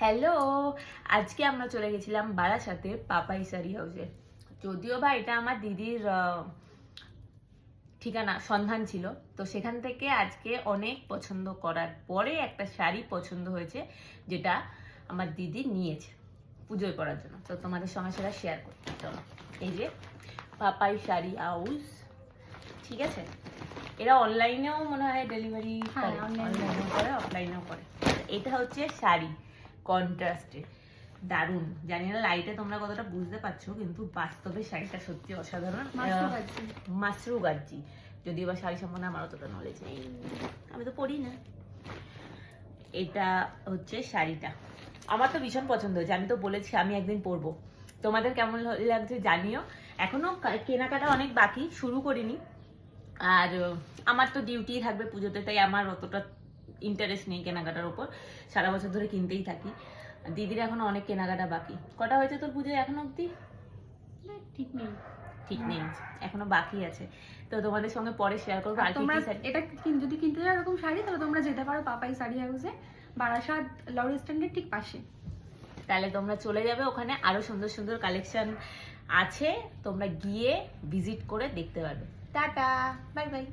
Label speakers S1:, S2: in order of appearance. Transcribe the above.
S1: Hello, আজকে আমরা চলে গেছিলাম বারাসাতে পাপাই শাড়ি হাউসে। যদিও বা এটা আমার দিদির ঠিকানা সন্ধান ছিল, তো সেখান থেকে আজকে অনেক পছন্দ করার পরে একটা শাড়ি পছন্দ হয়েছে, যেটা আমার দিদি নিয়েছে পুজোয় পরার জন্য। তো তোমাদের সঙ্গে সেটা শেয়ার করতে চলো। এই যে পাপাই শাড়ি হাউস, ঠিক আছে। এরা অনলাইনেও মনে হয় ডেলিভারি করে, অনলাইনেও করে অফলাইনেও করে। এটা হচ্ছে শাড়ি কন্ট্রাস্টে, দারুণ। জানি না লাইটে তোমরা কতটা বুঝতে পারছো, কিন্তু বাস্তবে শাড়িটা সত্যি অসাধারণ। মাসরু গাজ্জি, যদিও বা শাড়ি সম্বন্ধে আমার অতটা নলেজ নেই, আমি তো পড়ি না। এটা হচ্ছে শাড়িটা, আমার তো ভীষণ পছন্দ হয়েছে। আমি তো বলেছি আমি একদিন পরবো। তোমাদের কেমন লাগছে জানিও। এখনো কেনাকাটা অনেক বাকি, শুরু করিনি। আর আমার তো ডিউটি থাকবে পুজোতে, তাই আমার অতটা ইন্টারেস্ট নেই কেনাকাটার ওপর। সারা বছর ধরে কিনতেই থাকি। দিদির এখনো অনেক কেনাকাটা বাকি। কটা হয়েছে তোর পুজোয় এখনো অব্দি? ঠিক নেই, এখনো বাকি আছে। তো তোমাদের সঙ্গে পরে শেয়ার করবো। আর
S2: তোমরা এটা যদি কিনতে চাও এরকম শাড়ি, তাহলে তোমরা যেতে পারো পাপাই শাড়ি হাউসে, বারাসাত লরি স্ট্যান্ডের ঠিক পাশে।
S1: তাহলে তোমরা চলে যাবে, ওখানে আরো সুন্দর সুন্দর কালেকশন আছে, তোমরা গিয়ে ভিজিট করে দেখতে পারবে। Tata, bye bye.